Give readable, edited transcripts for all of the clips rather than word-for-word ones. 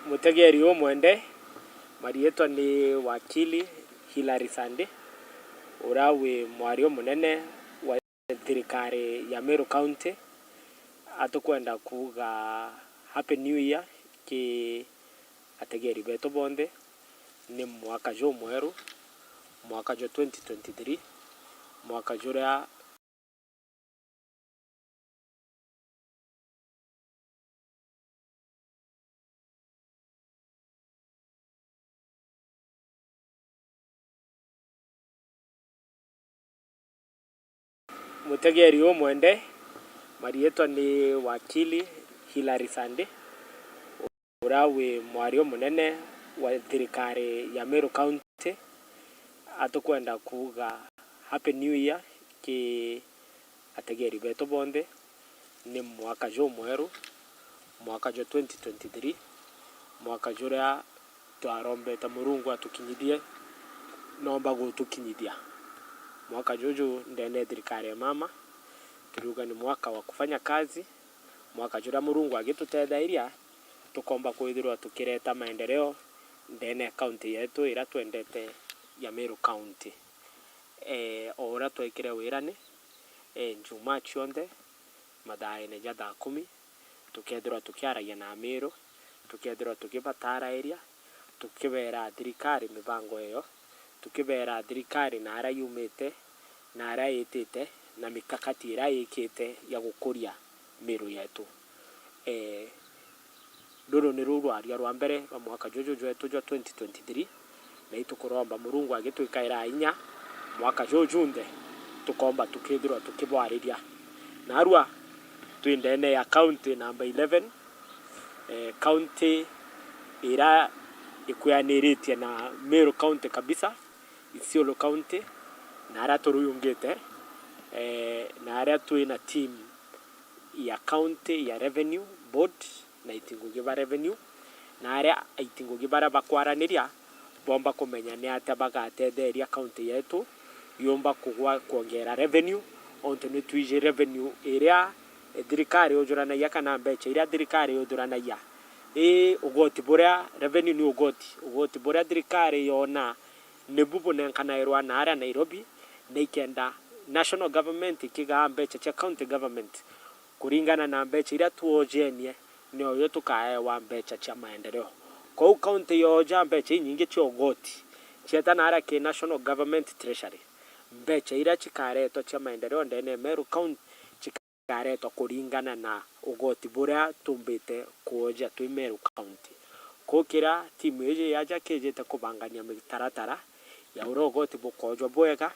mutegeri omwende marieto ni wakili Hilary Sande urawe mwari omunene wa thirikari ya Meru County atukwenda kuga happy new year ki ategeri beto bonde ni mwaka jo mweru mwaka jo 2023 mwaka juria mutegeri omwende marieto ni wakili Hilary Sande urawe mwari omunene wa thirikari ya Meru County atukwenda kuga happy new year ki ategeri beto bonde ni mwaka jo mweru mwaka jo 2023 mwaka juria twarombeta murungu atukinyithie nomba gutukinyithia mwaka jojo ndene thirikari ya mama turuga ni mwaka wa kufanya kazi mwaka juria murungu agitutethairia tukomba kwithirwa tukireta maendeleo ndene county yetu ira twendete ya Meru County ora twekire wirani njuma chionde mathaine ja thaa 10 tukethirwa tukiaragia na Meru tukethirwa tukibatara area tukibera thirikari mibango iyo tukibera thirikari na ara yumite na ara yitite na mikakati ira yikite ya gukuria Meru yetu ruru ni rurwaria rwa mbere wa mwaka jojo jwetu jwa 2023 na itukuromba murungu agitwikaira inya mwaka jojo nde tukomba tukithirwa tukibwariria na arua twindene ya county number 11 county ira ikuyaniritie na Meru County kabisa Isiolo County na ara turuyungite na ara twina team ya county ya revenue board na itingugiba revenue na ara itingugiba bakwaraniria bomba kumenya ni ate bagatetheria county yetu yomba kugwa kuongera revenue onto ni twije revenue area thirikari ujuranagia kana mbecha ira thirikari ujuranagia ugoti buria revenue ni ugoti buria thirikari yona ne bubu nenkana irwa na area Nairobi na ikenda national government ikiga mbecha cha county government kuringana na mbecha ira tuojenie ni oyo tukae wa mbecha cha maendeleo kwa county yoja mbecha nyingi cha ugoti cheta na area ke national government treasury mbecha ira chikareto cha maendeleo ndene Meru County chikareto kuringana na ugoti buria tumbite kuoja twi Meru County kokira timu yeje yaja kejete kubangania mitaratara ya urogoti bukojwa bwega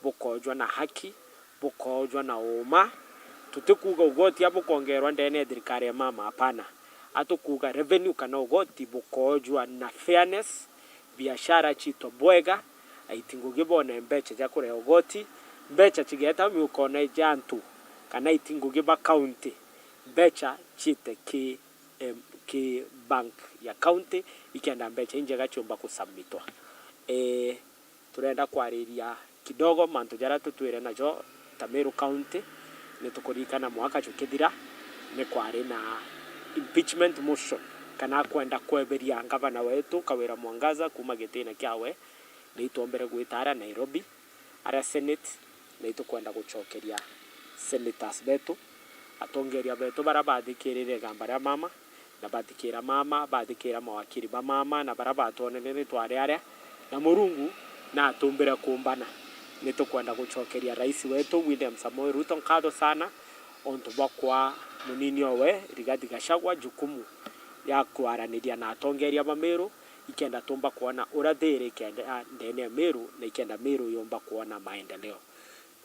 bukojwa na haki bukojwa na uma tutikuga ugoti abo kongerwa ndene thirikari ya mama hapana atukuga revenue kana ugoti bukojwa na fairness biashara chito bwega aitinguge bona mbecha ja kure ugoti mbecha chigeta miukona jantu kana itinguge ba county mbecha chite ki bank ya county ikenda mbecha injega chumba kusubmitwa turenda kwariria kidogo mantu jara tutwire najo ta Meru County nitukurikana mwaka chukithira ni kwari na impeachment motion kana kwenda kweberia gavana wetu Kawira Mwangaza kuma gitine kiawe ni itombere gwitara Nairobi ara Senate ni itukwenda guchokeria senators betu atongeria betu barabathikirire gambara mama na bathikira mama bathikira mawakiri ba mama na barabatonene ni tware aria na murungu na atumbira kumbana nitukwenda guchokeria rais wetu William Samoei Ruto nkatho sana onto bakwa munini owe Rigathi Gachagua jukumu ya kwaraniria na atongeria ba Meru ikenda tumba kuona urathiri kenda ndene Meru na ikenda Meru yomba kuona maendeleo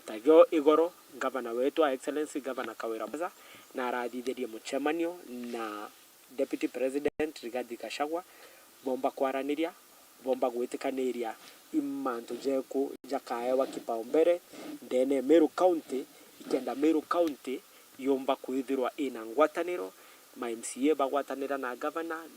tagyo igoro gavana wetu excellency gavana Kawira Mwangaza na arathitherie muchemanio na deputy president Rigathi Gachagua bomba kwaraniria bomba gwitikaniria imantu jeku jakae wa kipaumbere ndene Meru County ikenda Meru County yomba kwithirwa ina ngwataniro ma MCA bagwatanira na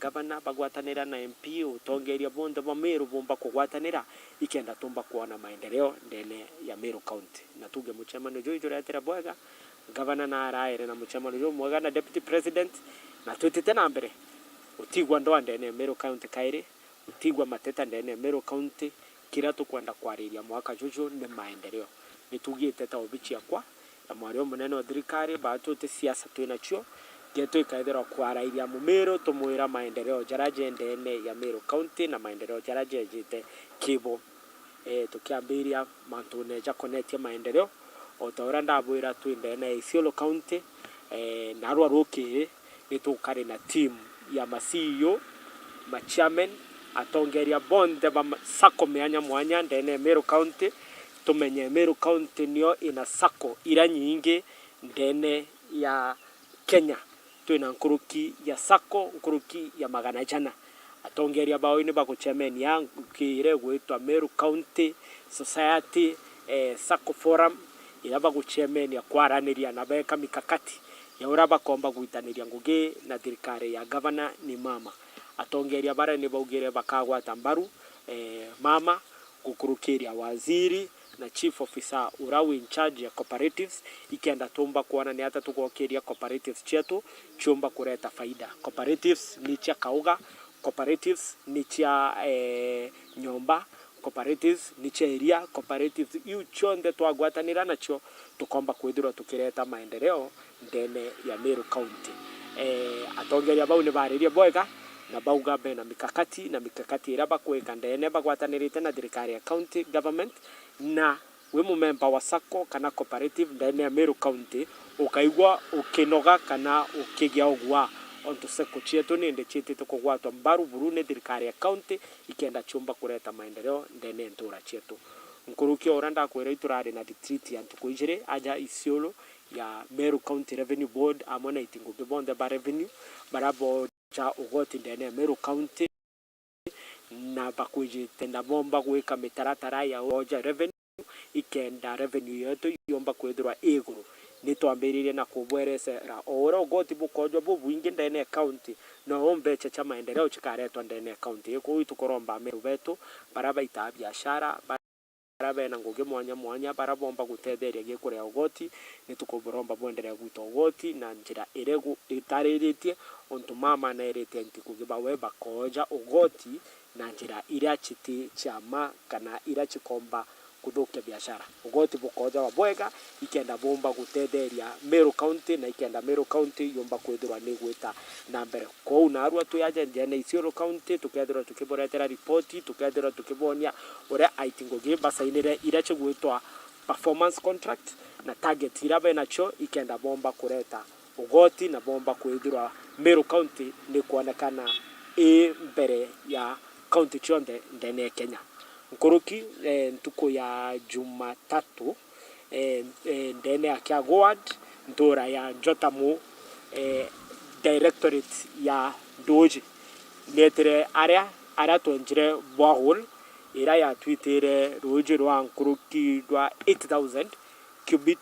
governor bagwatanira na MP utongeria bonde ba Meru bomba kugwatanira ikenda tumba kuona maendeleo ndene ya Meru County na tuge muchemano jojo ratera bwega governor na araire na muchemano jo mwega na deputy president na tutite na mbere utigwa ndoa ndene Meru County kairi utigwa mateta ndene Meru County kira tukwenda kwariria mwaka juju ni maendeleo nitugite ta obichi yakwa ya mwario munene wa thirikari batu te siasa twinacio geto ikaithira kwarairia Mumeru tumwira maendeleo jaraje ndene ya Meru County na maendeleo jaraje jite kibo tukiambiria mantu neja connect maendeleo otaura ndabwira twindene Isiolo County narwa rukiri nitukari na team ya CEO machairman atongeria bonde ba sako meanya mwanya ndene Meru County tumenye Meru County nio ina sako ira nyingi ndene ya Kenya twina nkuruki ya sako nkuruki ya magana jana atongeria bao ini bako chairman ya kire gwitwa Meru County Society Sako Forum ira bako chairman ya kwaraniria na beka mikakati ya uraba komba guitaniria ngugi na thirikari ya governor ni mama atongeria bara ni baugire bakagwa tambaru mama gukurukiria waziri na chief officer urawi in charge ya cooperatives ikenda tumba kuona ni hata tugokeria cooperatives chetu chumba kureta faida cooperatives ni cha kauga cooperatives ni cha nyomba cooperatives ni cha area cooperatives yu chonde twagwatanira nacho tukomba kwithirwa tukireta maendeleo ndene ya Meru County atongeria bau ni bariria boega na bauga bena mikakati ira bakweka ndene bagwatanirite na thirikari ya county government na we mumemba wa sako kana cooperative ndene ya Meru County ukaigwa ukinoga kana ukigia ogwa onto seko chietu ninde chitite kugwatwa mbaru burune thirikari ya county ikenda chumba kureta maendeleo ndene ntura chietu nkuruki oranda kwera iturari na retreat ya ntukuijire aja Isiolo ya Meru County Revenue Board amona itingo bibonde ba revenue barabo cha ugoti ndene ya Meru County na bakuji tenda bomba kuweka mitaratara ya oja revenue ikenda revenue yetu yomba kwethirwa iguru nitwambiririe na kubweresera ora ugoti bukojo bubwingi ndene ya county no ombecha cha maendeleo chikaretwa ndene ya county iko itukoromba Meru betu baraba ita biashara baraba na ngugi mwanya barabomba gutetheria gikuria ugoti nitukuboromba bwenderea gwita ugoti na njira iregu itariritie onto mama na irete ntikugiba weba koja ugoti na njira ira chiti chama kana ira chikomba kuthukia biashara ugoti bukoja wa bwega ikenda bomba gutetheria Meru County na ikenda Meru County yomba kwithirwa ni gwita na mbere ko unarwa tuyaje ndene Isiolo County tukethirwa tukiboretera report tukethirwa tukibonia ore aitingo gimba sainire ira chigwitwa performance contract na target ira bena cho ikenda bomba kureta ugoti na bomba kwithirwa Meru County ni kuonekana mbere ya county chonde ndene Kenya nkuruki ntuko ya Jumatatu ndene ya Kiagwad ntura ya Jotamu directorate ya Doji netere area tonjire borehole ira ya twitire roji rwa nkuruki rwa 8000 cubic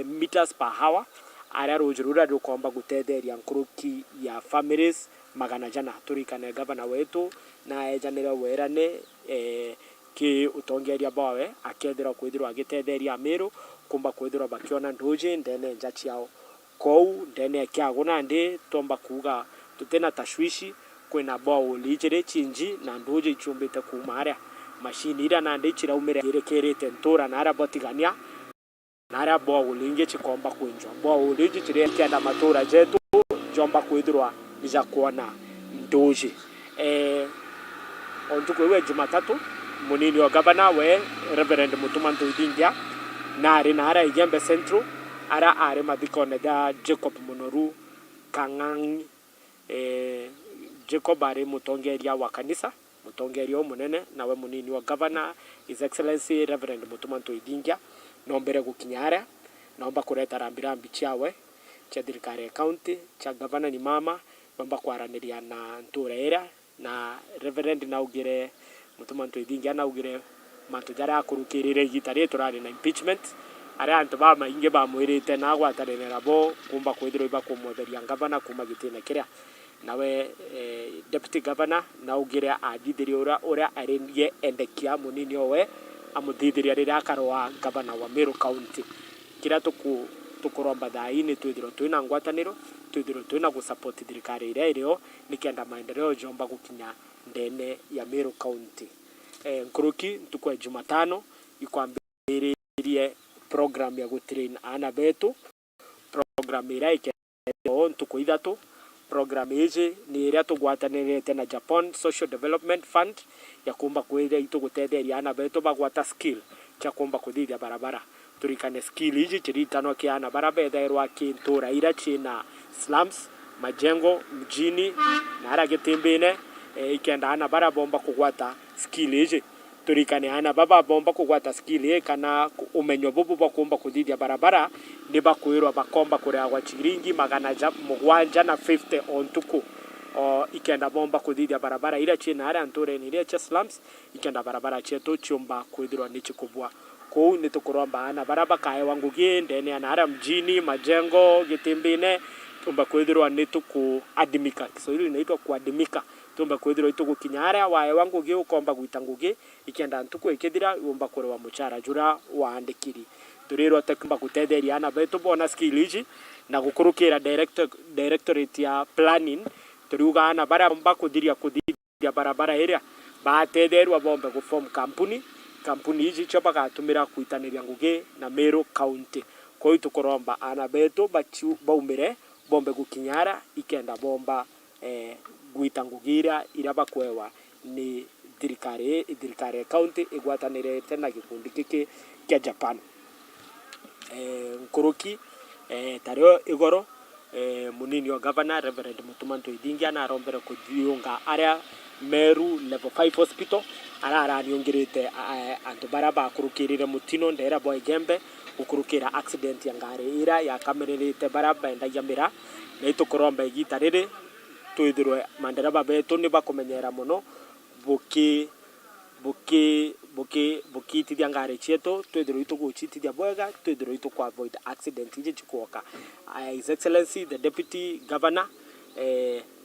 meters per hour area roji rura rukomba gutetheria nkuruki ya families magana jana turikane governor wetu na ejanira werane ki utongeria bawe akethira kwithirwa agitetheria Meru kumba kwithirwa bakiona Doji ndene njachi yao kou ndene Kiaguna ndi tomba kuga tutena tashwishi kwena bao lijere chinji na Doji chumbite kumaria machine ira na ndi chiraumire irekerete ntura na arabotigania na arabo linge chikomba kwinjwa bao liji chire kenda matura jetu jomba kwithirwa bija kuona Doji ontuko we Jumatatu munini wa governor we Reverend Mutumanto Idingia na ara Igembe Central ara madikone da Jacob Munoru Kangang Jacob ari mutongeria wa kanisa mutongeria munene na we munini wa governor His Excellency Reverend Mutumanto Idingia nombere gukinyara naomba kureta rambirambi chiawe cha thirikari ya county cha governor ni mama bamba kwaraniria na ntura era na Reverend naugire Mutumanto Idingia naugire mantu jara akurukirire gitare turari na impeachment ari antu ba mainge ba mwirite na gwatanira bo kumba kwithiro iba kumwetheria governor kuma gitine kiria nawe deputy governor naugire ajithiri ura aringie endekia munini owe amuthithiria rira akarwa governor wa Meru County kira tukuromba thaini twithiro twina ngwataniro twithirwe twina gusupport thirikari iria irio nikenda maendeleo jomba gukinya ndene ya Meru County. Nkuruki ntuku ya Jumatano ikwambiririe program ya gutrain ana betu. Program ira ikendo ntuku ithatu. Program hizi ni iria tugwatanirite na Japan Social Development Fund ya kumba kwithia itugutetheria ana betu bagwata skill cha kumba kuthithia barabara. Turikane skill hizi chiritanwa kiana barabara ethairwa kintura ira china slums majengo mjini na ara gitimbine ikenda ana bara bomba kugwata skill hizi. Turikane ana baba bomba kugwata skill kana umenyo bubu bakumba kuthithia barabara ni bakwirwa bakomba kuria gwa chiringi 750 ontuku ikenda bomba kuthithia barabara ira china ara nture ni ira cha slums ikenda barabara chetu chumba kwithirwa ni chikubwa. Kou ni tukuromba ana baraba kae wangu ndene ana ara mjini majengo gitimbine tumba kwithirwa ni tukuadimika. Kiswahili inaitwa kuadimika. Tumba kwithirwa itugukinyara wae wangu ukomba gwita ngugi ikenda ntuku ikithira umba kurewa muchara jura waandikiri. Turirwa tekimba gutetheria ana betu bona skill hizi na gukurukira directorate ya planning turiuga ana bara bomba kuthithia barabara area batetherwa bombe guform kampuni hizi choba gatumira kuitaniria ngugi na Meru County. Kwa hiyo tukuromba ana betu baumire bombe gukinyara ikenda bomba gwita ngugira ira bakwewa ni thirikari county igwatanirite na gikundi kiki kia Japan. Nkuruki tario igoro munini wa governor Reverend Mutumanto Idingia na arombere kuthiunga aria Meru level 5 hospital ara niongirite antu baraba kurukirire mutino ndera boy gembe ukurukira accident ya ngari ira ya kamererite baraba endagia mira na itukuromba igita riri twithirwe manderaba betu ni bakumenyera muno bukitithia ngari chetu twithirwe ituguchitithia bwega twithirwe ituku avoid accident ije chikuoka. His Excellency the Deputy Governor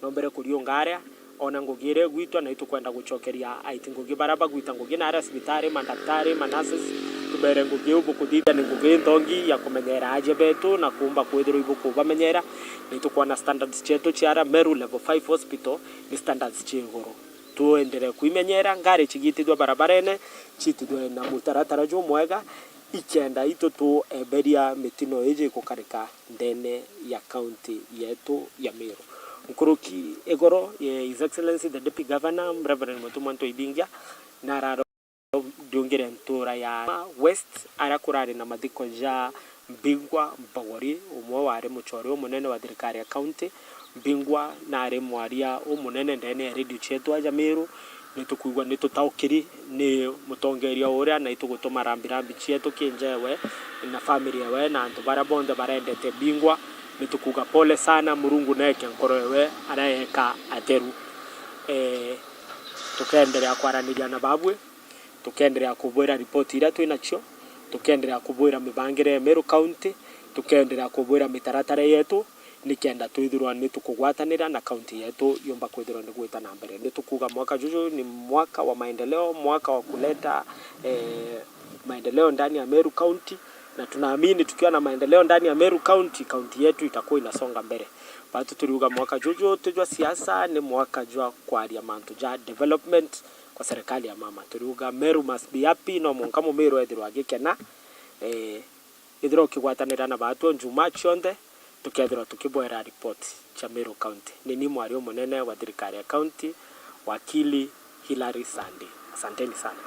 nombere kuriunga aria ona ngugire gwitwa na itukwenda guchokeria aiti ngugi baraba gwita ngugi na ara hospitali madaktari manases tubere ngugi ubukuthithia ni ngugi ntongi ya kumenyera aje betu na kumba kwithirwa ibuku bamenyera na itukwana standards chetu chiara Meru level 5 hospital ni standards chiguru tuendere kuimenyera ngari chigitithwa barabarene chitithwe na mutaratara jo mwega ikenda ito tu eberia mitino ije kukarika ndene ya county yetu ya Meru. Nkuruki egoro His Excellency the Deputy Governor Reverend Mutumanto Idingia na raro diongere ntura ya West ara kurari na mathiko ja Mbingwa Mbogori umwe wari muchori umunene wa thirikari ya county Mbingwa na ari mwaria umunene ndene ya radio chetu aja Meru nitukuigwa nitutaukiri ni mutongeria uria na itugutuma rambirambi chetu kinjewe na family yawe na antu bara bonde barendete Mbingwa nitukuga pole sana Murungu neke nkorowe arayeka ateru. Tukenderea kwaraniria na babwe tukenderea kubwira report ira twinacho tukenderea kubwira mibangire Meru County tukenderea kubwira mitaratara yetu nikenda twithirwa nitukugwatanira na county yetu yomba kwithirwa ni gwita na mbere. Nitukuga mwaka juju ni mwaka wa maendeleo, mwaka wa kuleta maendeleo ndani ya Meru County na tunaamini tukiwa na maendeleo ndani ya Meru County yetu itakuwa inasonga mbele. Batu tuliuga mwaka juju tujua siasa ni mwaka jua kwaria mantu ja development kwa serikali ya mama. Tuliuga Meru must be happy no munkamu Meru ethirwa gikena ithirwa kigwatanira na batu njuma chonde tukethirwa tukibwera report cha Meru County. Nini mwari munene wa thirikari ya county wakili Hilary Sandi. Asanteni sana.